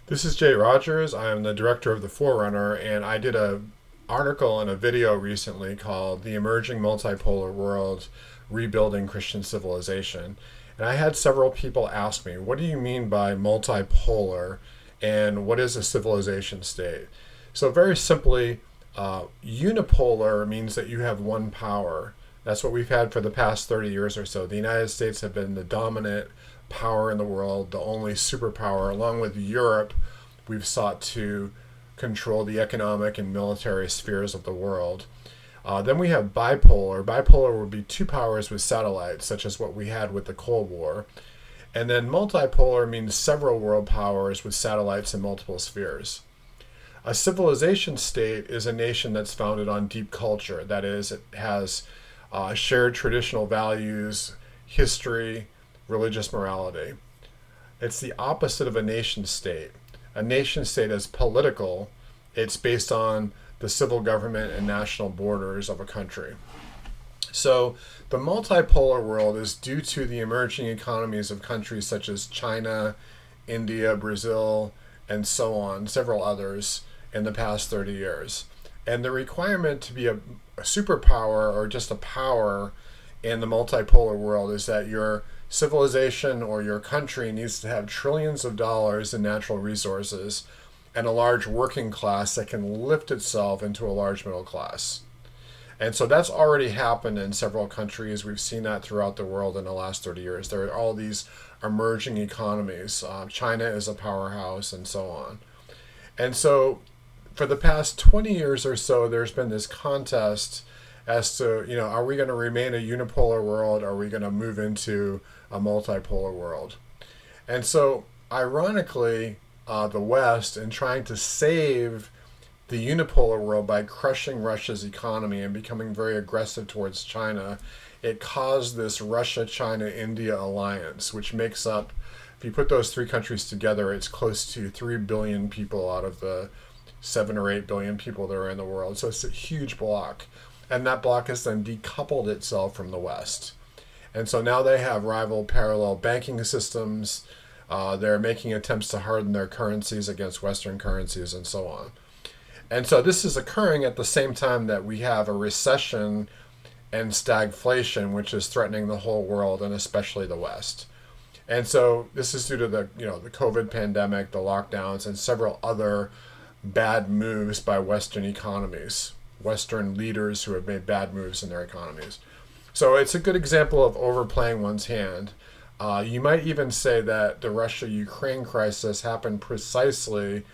This is Jay Rogers. I'm the director of the Forerunner, and I did a article and a video recently called "The Emerging Multipolar World: Rebuilding Christian Civilization." And I had several people ask me, "What do you mean by multipolar, and what is a civilization state?" So very simply, unipolar means that you have one power. That's what we've had for the past 30 years or so. The United States have been the dominant power in the world, the only superpower. Along with Europe, we've sought to control the economic and military spheres of the world. Then we have bipolar. Bipolar would be two powers with satellites, such as what we had with the Cold War. And then multipolar means several world powers with satellites in multiple spheres. A civilization state is a nation that's founded on deep culture. That is, it has shared traditional values, history, religious morality. It's the opposite of a nation state. A nation state is political, it's based on the civil government and national borders of a country. So, the multipolar world is due to the emerging economies of countries such as China, India, Brazil, and so on, several others in the past 30 years. And the requirement to be a superpower or just a power in the multipolar world is that your civilization or your country needs to have trillions of dollars in natural resources and a large working class that can lift itself into a large middle class. And so that's already happened in several countries. We've seen that throughout the world in the last 30 years. There are all these emerging economies. China is a powerhouse, and so on. And so for the past 20 years or so, there's been this contest as to, are we going to remain a unipolar world? Or are we going to move into a multipolar world? And so, ironically, the West, in trying to save the unipolar world by crushing Russia's economy and becoming very aggressive towards China, it caused this Russia, China, India alliance, which makes up, if you put those three countries together, it's close to 3 billion people out of the 7 or 8 billion people that are in the world. So it's a huge block. And that block has then decoupled itself from the West. And so now they have rival parallel banking systems. They're making attempts to harden their currencies against Western currencies and so on. And so this is occurring at the same time that we have a recession and stagflation, which is threatening the whole world and especially the West. And so this is due to the COVID pandemic, the lockdowns, and several other bad moves by Western economies, Western leaders who have made bad moves in their economies. So it's a good example of overplaying one's hand. You might even say that the Russia-Ukraine crisis happened precisely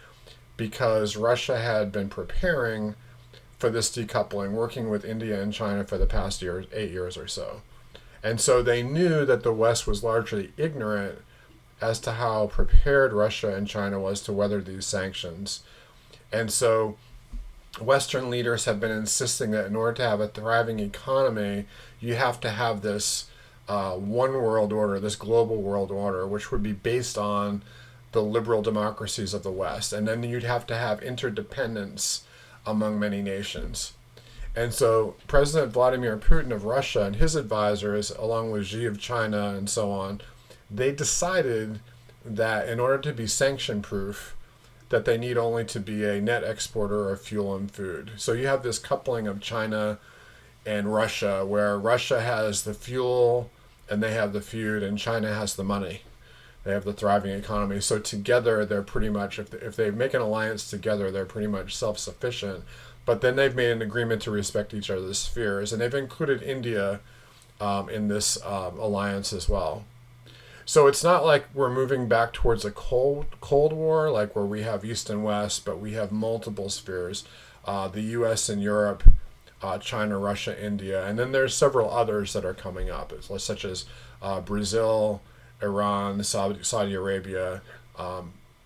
because Russia had been preparing for this decoupling, working with India and China for the past 8 years or so. And so they knew that the West was largely ignorant as to how prepared Russia and China was to weather these sanctions. And so Western leaders have been insisting that in order to have a thriving economy, you have to have this one world order, this global world order, which would be based on the liberal democracies of the West. And then you'd have to have interdependence among many nations. And so President Vladimir Putin of Russia and his advisors, along with Xi of China and so on, they decided that in order to be sanction proof, that they need only to be a net exporter of fuel and food. So you have this coupling of China and Russia, where Russia has the fuel and they have the food, and China has the money. They have the thriving economy. So together, they're pretty much, if they make an alliance together, they're pretty much self-sufficient. But then they've made an agreement to respect each other's spheres, and they've included India in this alliance as well. So it's not like we're moving back towards a Cold War, like where we have East and West, but we have multiple spheres. The U.S. and Europe, China, Russia, India, and then there's several others that are coming up, such as Brazil, Iran, Saudi Arabia,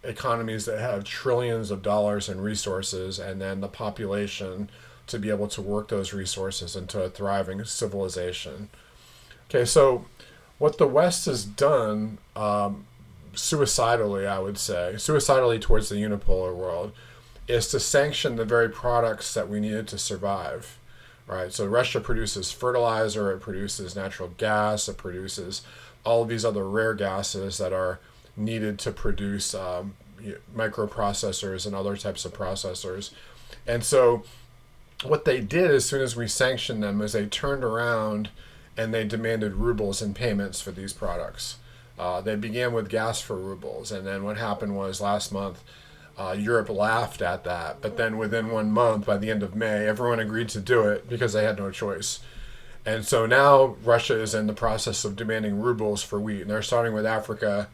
economies that have trillions of dollars in resources, and then the population to be able to work those resources into a thriving civilization. Okay, so what the West has done, suicidally, I would say, suicidally towards the unipolar world, is to sanction the very products that we needed to survive. Right? So Russia produces fertilizer, it produces natural gas, it produces all of these other rare gases that are needed to produce, microprocessors and other types of processors. And so what they did as soon as we sanctioned them is they turned around and they demanded rubles in payments for these products. They began with gas for rubles, and then what happened was last month, Europe laughed at that. But then within 1 month, by the end of May, everyone agreed to do it because they had no choice. And so now Russia is in the process of demanding rubles for wheat, and they're starting with Africa,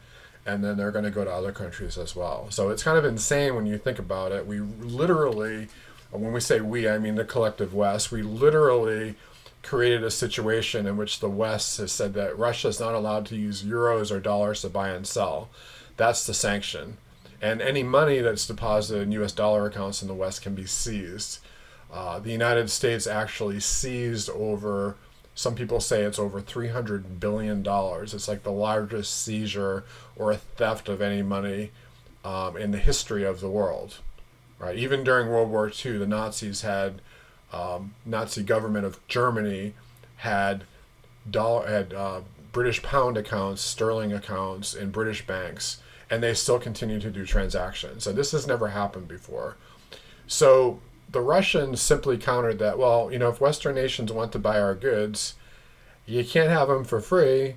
and then they're going to go to other countries as well. So it's kind of insane when you think about it. We literally, when we say we, I mean the collective West, we literally created a situation in which the West has said that Russia is not allowed to use euros or dollars to buy and sell. That's the sanction. And any money that's deposited in US dollar accounts in the West can be seized. The United States actually seized over, some people say it's over $300 billion. It's like the largest seizure or a theft of any money in the history of the world. Right? Even during World War II, the Nazis had, Nazi government of Germany had British pound accounts, sterling accounts in British banks, and they still continue to do transactions. So this has never happened before. So the Russians simply countered that, well, if Western nations want to buy our goods, you can't have them for free,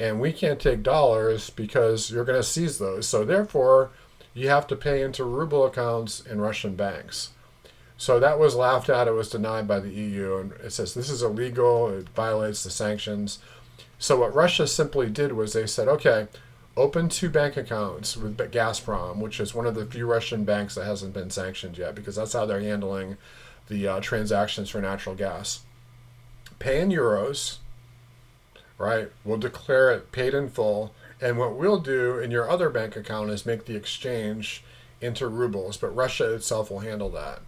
and we can't take dollars because you're going to seize those. So therefore, you have to pay into ruble accounts in Russian banks. So that was laughed at. It was denied by the EU, and it says this is illegal. It violates the sanctions. So what Russia simply did was they said, okay, open 2 bank accounts with Gazprom, which is one of the few Russian banks that hasn't been sanctioned yet, because that's how they're handling the transactions for natural gas. Pay in euros, right? We'll declare it paid in full. And what we'll do in your other bank account is make the exchange into rubles, but Russia itself will handle that.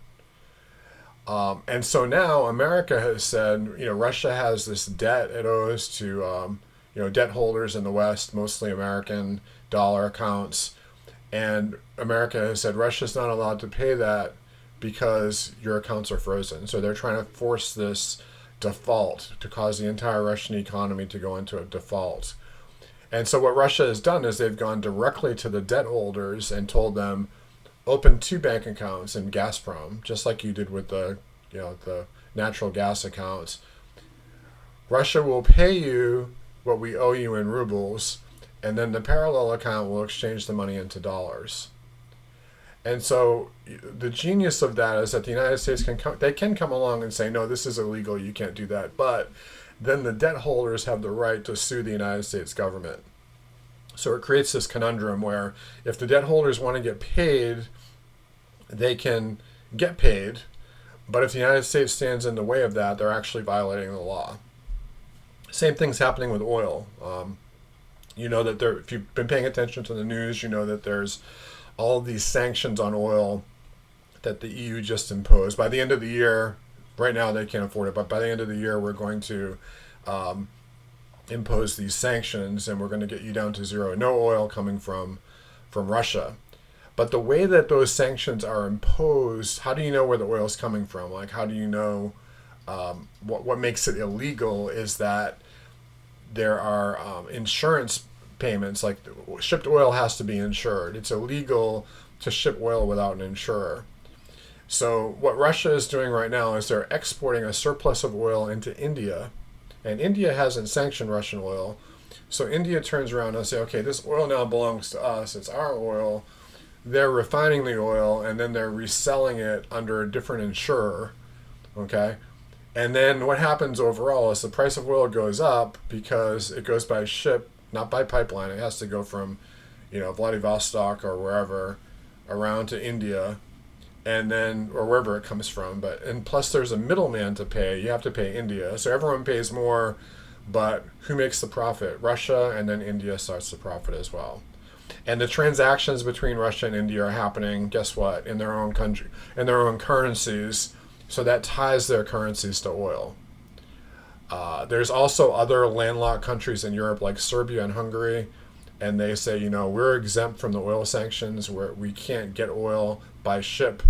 And so now America has said, Russia has this debt it owes to, debt holders in the West, mostly American dollar accounts. And America has said Russia's not allowed to pay that because your accounts are frozen. So they're trying to force this default to cause the entire Russian economy to go into a default. And so what Russia has done is they've gone directly to the debt holders and told them, open 2 bank accounts in Gazprom, just like you did with the natural gas accounts. Russia will pay you what we owe you in rubles, and then the parallel account will exchange the money into dollars. And so the genius of that is that the United States can come along and say, no, this is illegal, you can't do that. But then the debt holders have the right to sue the United States government. So it creates this conundrum where if the debt holders want to get paid, they can get paid. But if the United States stands in the way of that, they're actually violating the law. Same thing's happening with oil. That if you've been paying attention to the news, you know that there's all these sanctions on oil that the EU just imposed. By the end of the year, right now they can't afford it, but by the end of the year we're going to impose these sanctions, and we're going to get you down to zero. No oil coming from Russia. But the way that those sanctions are imposed, how do you know where the oil is coming from? Like, how do you know what makes it illegal is that there are insurance payments, like shipped oil has to be insured. It's illegal to ship oil without an insurer. So what Russia is doing right now is they're exporting a surplus of oil into India, and India hasn't sanctioned Russian oil. So India turns around and say, okay, this oil now belongs to us. It's our oil. They're refining the oil, and then they're reselling it under a different insurer, okay? And then what happens overall is the price of oil goes up because it goes by ship, not by pipeline. It has to go from, Vladivostok or wherever around to India, and then, or wherever it comes from. And plus there's a middleman to pay. You have to pay India. So everyone pays more, but who makes the profit? Russia, and then India starts to profit as well. And the transactions between Russia and India are happening, guess what, in their own country, in their own currencies. So that ties their currencies to oil. There's also other landlocked countries in Europe like Serbia and Hungary, and they say, we're exempt from the oil sanctions, where we can't get oil by ship.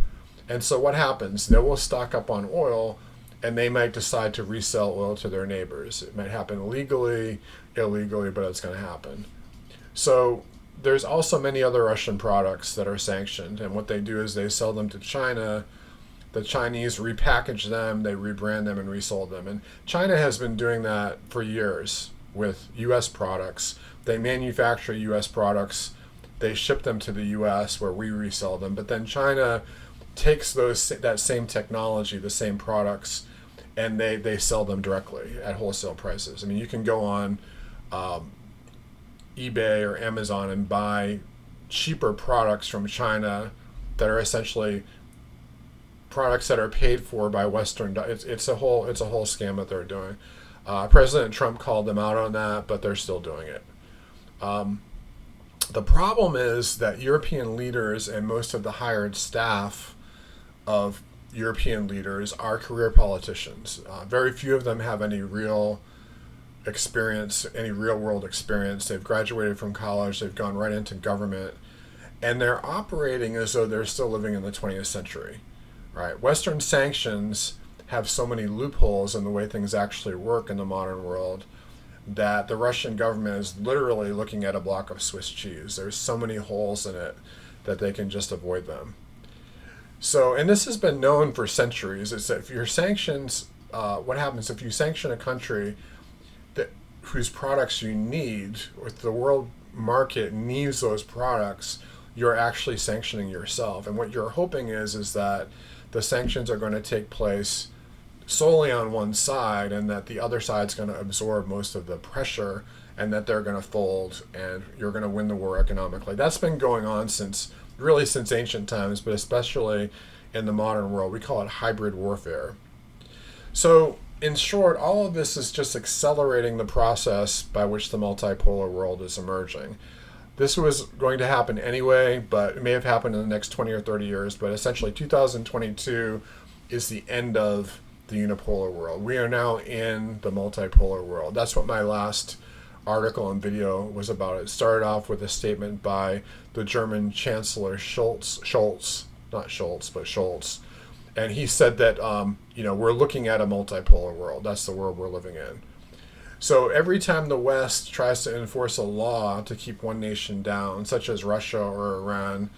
And so what happens? They will stock up on oil, and they might decide to resell oil to their neighbors. It might happen legally, illegally, but it's going to happen. So there's also many other Russian products that are sanctioned, and what they do is they sell them to China. The Chinese repackage them, they rebrand them, and resold them. And China has been doing that for years with U.S. products. They manufacture U.S. products, they ship them to the U.S. where we resell them. But then China takes that same technology, the same products, and they sell them directly at wholesale prices. I mean, you can go on eBay or Amazon and buy cheaper products from China that are essentially products that are paid for by Western. It's a whole scam that they're doing. President Trump called them out on that, but they're still doing it. The problem is that European leaders and most of the hired staff of European leaders are career politicians. Very few of them have any real experience, any real world experience. They've graduated from college, they've gone right into government, and they're operating as though they're still living in the 20th century. Right? Western sanctions have so many loopholes in the way things actually work in the modern world that the Russian government is literally looking at a block of Swiss cheese. There's so many holes in it that they can just avoid them. So, and this has been known for centuries. It's that if your sanctions, what happens if you sanction a country whose products you need, if the world market needs those products, you're actually sanctioning yourself. And what you're hoping is that the sanctions are going to take place solely on one side, and that the other side's going to absorb most of the pressure, and that they're going to fold, and you're going to win the war economically. That's been going on since ancient times, but especially in the modern world. We call it hybrid warfare. So, in short, all of this is just accelerating the process by which the multipolar world is emerging. This was going to happen anyway, but it may have happened in the next 20 or 30 years. But essentially, 2022 is the end of the unipolar world. We are now in the multipolar world. That's what my last article and video was about. It started off with a statement by the German Chancellor Scholz, and he said that we're looking at a multipolar world. That's the world we're living in. So every time the West tries to enforce a law to keep one nation down, such as Russia or Iran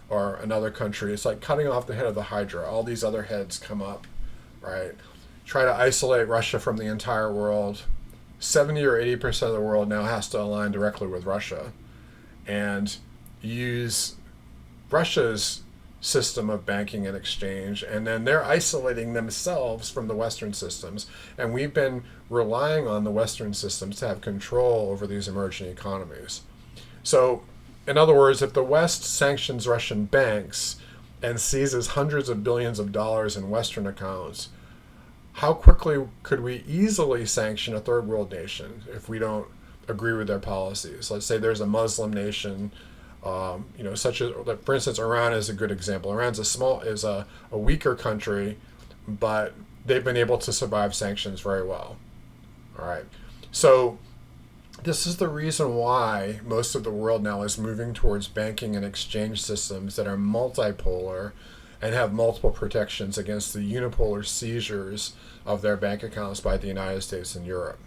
or another country, it's like cutting off the head of the Hydra. All these other heads come up, right? Try to isolate Russia from the entire world. 70 or 80% of the world now has to align directly with Russia and use Russia's system of banking and exchange, and then they're isolating themselves from the Western systems, and we've been relying on the Western systems to have control over these emerging economies. So, in other words, if the West sanctions Russian banks and seizes hundreds of billions of dollars in Western accounts, how quickly could we easily sanction a third world nation if we don't agree with their policies? Let's say there's a Muslim nation, such as, for instance, Iran is a good example. Iran's a weaker country, but they've been able to survive sanctions very well. All right. So this is the reason why most of the world now is moving towards banking and exchange systems that are multipolar and have multiple protections against the unipolar seizures of their bank accounts by the United States and Europe.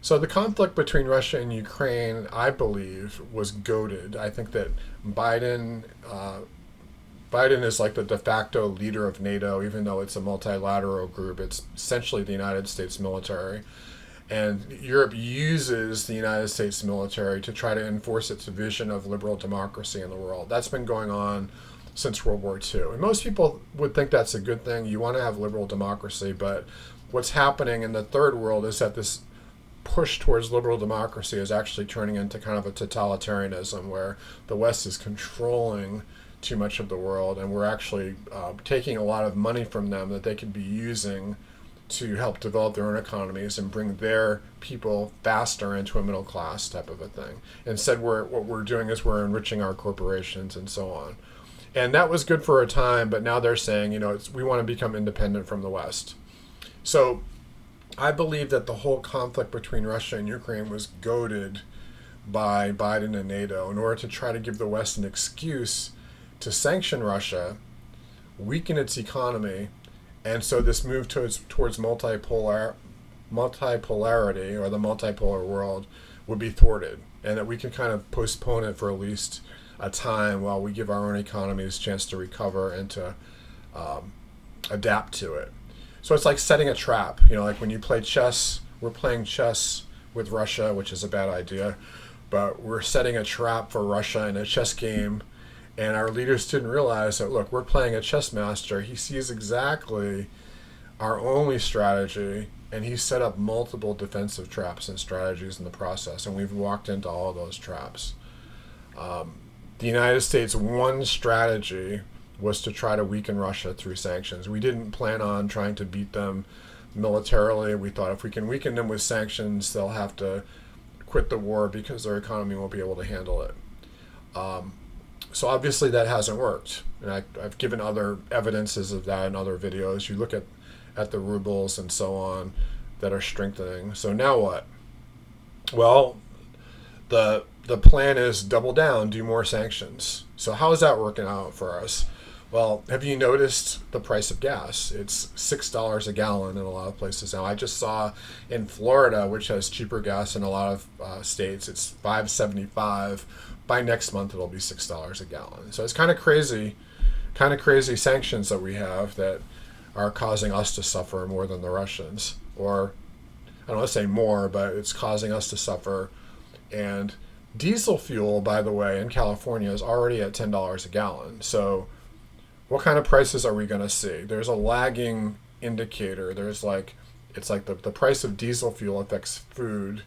So the conflict between Russia and Ukraine, I believe, was goaded. I think that Biden is like the de facto leader of NATO, even though it's a multilateral group. It's essentially the United States military. And Europe uses the United States military to try to enforce its vision of liberal democracy in the world. That's been going on since World War II. And most people would think that's a good thing. You want to have liberal democracy, but what's happening in the third world is that this push towards liberal democracy is actually turning into kind of a totalitarianism where the West is controlling too much of the world, and we're actually taking a lot of money from them that they could be using to help develop their own economies and bring their people faster into a middle class type of a thing. Instead, what we're doing is we're enriching our corporations and so on. And that was good for a time, but now they're saying, we want to become independent from the West. So I believe that the whole conflict between Russia and Ukraine was goaded by Biden and NATO in order to try to give the West an excuse to sanction Russia, weaken its economy, and so this move towards multipolarity, or the multipolar world, would be thwarted, and that we can kind of postpone it for at least a time while we give our own economies a chance to recover and to adapt to it. So it's like setting a trap. Like when you play chess, we're playing chess with Russia, which is a bad idea, but we're setting a trap for Russia in a chess game. And our leaders didn't realize that, look, we're playing a chess master. He sees exactly our only strategy, and he set up multiple defensive traps and strategies in the process, and we've walked into all of those traps. The United States' one strategy was to try to weaken Russia through sanctions. We didn't plan on trying to beat them militarily. We thought if we can weaken them with sanctions, they'll have to quit the war because their economy won't be able to handle it. So obviously that hasn't worked. And I've given other evidences of that in other videos. You look at the rubles and so on that are strengthening. So now what? Well, the plan is double down, do more sanctions. So how is that working out for us? Well, have you noticed the price of gas? It's $6 a gallon in a lot of places now. I just saw in Florida, which has cheaper gas in a lot of states, it's $5.75. By next month, it'll be $6 a gallon. So it's kind of crazy sanctions that we have that are causing us to suffer more than the Russians. Or, I don't want to say more, but it's causing us to suffer. And diesel fuel, by the way, in California is already at $10 a gallon. So what kind of prices are we going to see? There's a lagging indicator. It's like the price of diesel fuel affects food.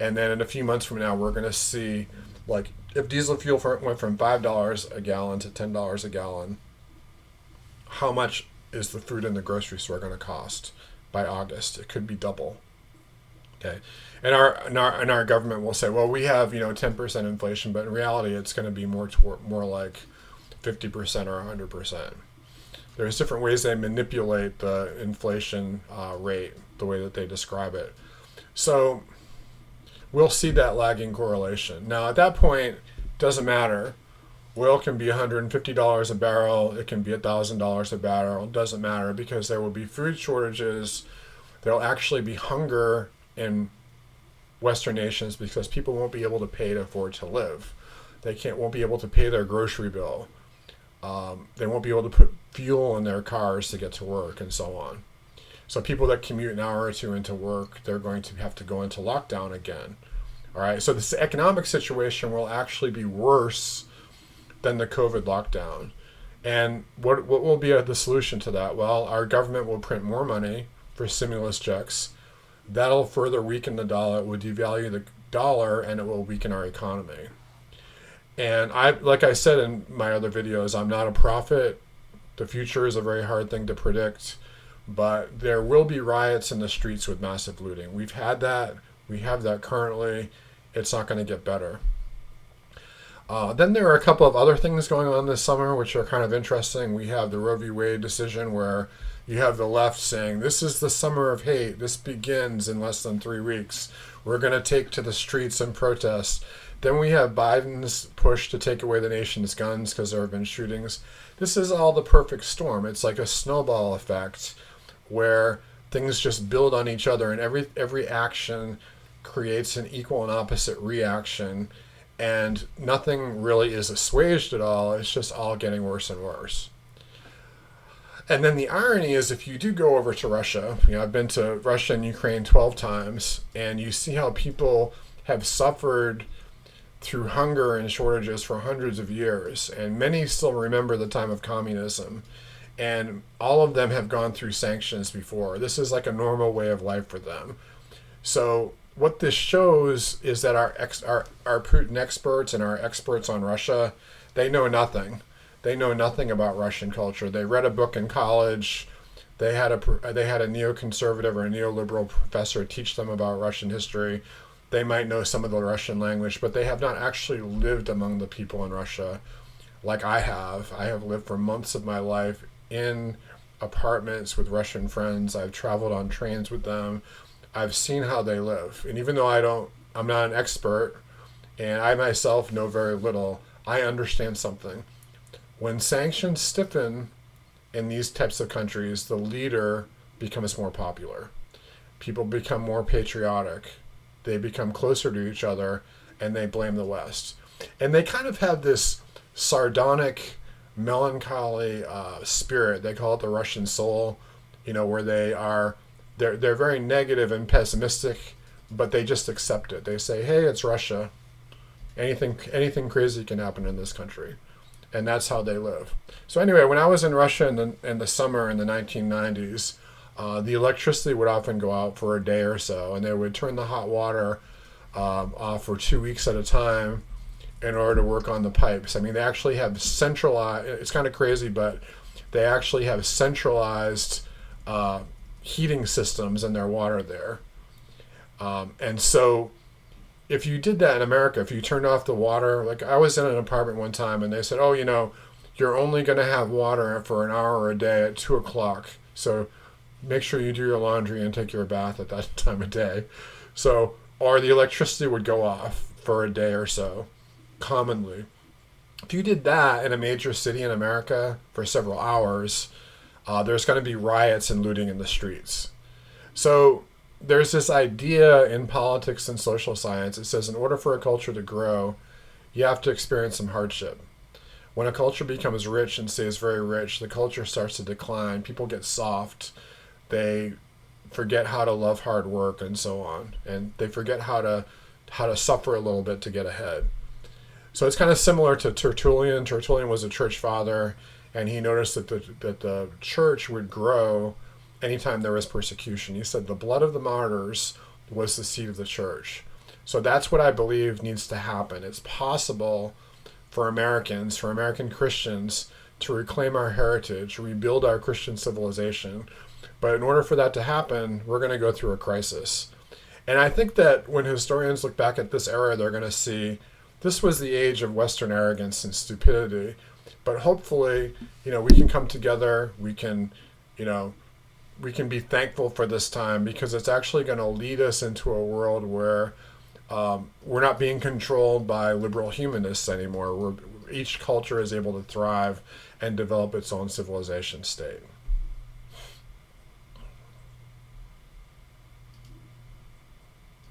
And then in a few months from now, we're going to see, like, if diesel fuel went from $5 a gallon to $10 a gallon, how much is the food in the grocery store going to cost by August? It could be double. Okay, and our government will say, well, we have 10% inflation, but in reality, it's going to be more like 50% or 100%. There's different ways they manipulate the inflation rate, the way that they describe it. So we'll see that lagging correlation. Now, at that point, it doesn't matter. Oil can be $150 a barrel. It can be $1,000 a barrel. It doesn't matter because there will be food shortages. There will actually be hunger in Western nations because people won't be able to pay to afford to live. They won't be able to pay their grocery bill. They won't be able to put fuel in their cars to get to work and so on. So people that commute an hour or two into work, they're going to have to go into lockdown again. All right. So this economic situation will actually be worse than the COVID lockdown. And what will be the solution to that? Well, our government will print more money for stimulus checks. That'll further weaken the dollar. It will devalue the dollar, and it will weaken our economy. And like I said in my other videos, I'm not a prophet. The future is a very hard thing to predict, but there will be riots in the streets with massive looting. We've had that. We have that currently. It's not going to get better. Then there are a couple of other things going on this summer, which are kind of interesting. We have the Roe v. Wade decision where you have the left saying, this is the summer of hate. This begins in less than 3 weeks. We're going to take to the streets and protest. Then we have Biden's push to take away the nation's guns because there have been shootings. This is all the perfect storm. It's like a snowball effect where things just build on each other, and every action creates an equal and opposite reaction, and nothing really is assuaged at all. It's just all getting worse and worse. And then the irony is, if you do go over to Russia, I've been to Russia and Ukraine 12 times, and you see how people have suffered through hunger and shortages for hundreds of years, and many still remember the time of communism, and all of them have gone through sanctions before. This is like a normal way of life for them. So what this shows is that our Putin experts and our experts on Russia, they know nothing. They know nothing about Russian culture. They read a book in college. They had a neoconservative or a neoliberal professor teach them about Russian history. They might know some of the Russian language, but they have not actually lived among the people in Russia like I have. I have lived for months of my life in apartments with Russian friends. I've traveled on trains with them. I've seen how they live. And even though I'm not an expert, and I myself know very little, I understand something. When sanctions stiffen in these types of countries, the leader becomes more popular. People become more patriotic. they become closer to each other, and they blame the West. And they kind of have this sardonic, melancholy spirit. They call it the Russian soul, where they're very negative and pessimistic, but they just accept it. They say, "Hey, it's Russia. Anything crazy can happen in this country," and that's how they live. So anyway, when I was in Russia in the summer in the 1990s, the electricity would often go out for a day or so, and they would turn the hot water off for 2 weeks at a time in order to work on the pipes. I mean, they actually have centralized. It's kind of crazy, but they actually have centralized heating systems in their water there. And so if you did that in America, if you turned off the water, like I was in an apartment one time and they said, "Oh, you're only going to have water for an hour a day at 2 o'clock. So make sure you do your laundry and take your bath at that time of day." So, or the electricity would go off for a day or so, commonly. If you did that in a major city in America for several hours, there's going to be riots and looting in the streets. So there's this idea in politics and social science. It says in order for a culture to grow, you have to experience some hardship. When a culture becomes rich and stays very rich, the culture starts to decline. People get soft. They forget how to love hard work and so on. And they forget how to suffer a little bit to get ahead. So it's kind of similar to Tertullian. Tertullian was a church father, and he noticed that the church would grow anytime there was persecution. He said the blood of the martyrs was the seed of the church. So that's what I believe needs to happen. It's possible for Americans, for American Christians, to reclaim our heritage, rebuild our Christian civilization. But in order for that to happen, we're going to go through a crisis. And I think that when historians look back at this era, they're going to see this was the age of Western arrogance and stupidity. But hopefully, we can come together. We can be thankful for this time, because it's actually going to lead us into a world where we're not being controlled by liberal humanists anymore. Each culture is able to thrive and develop its own civilization state.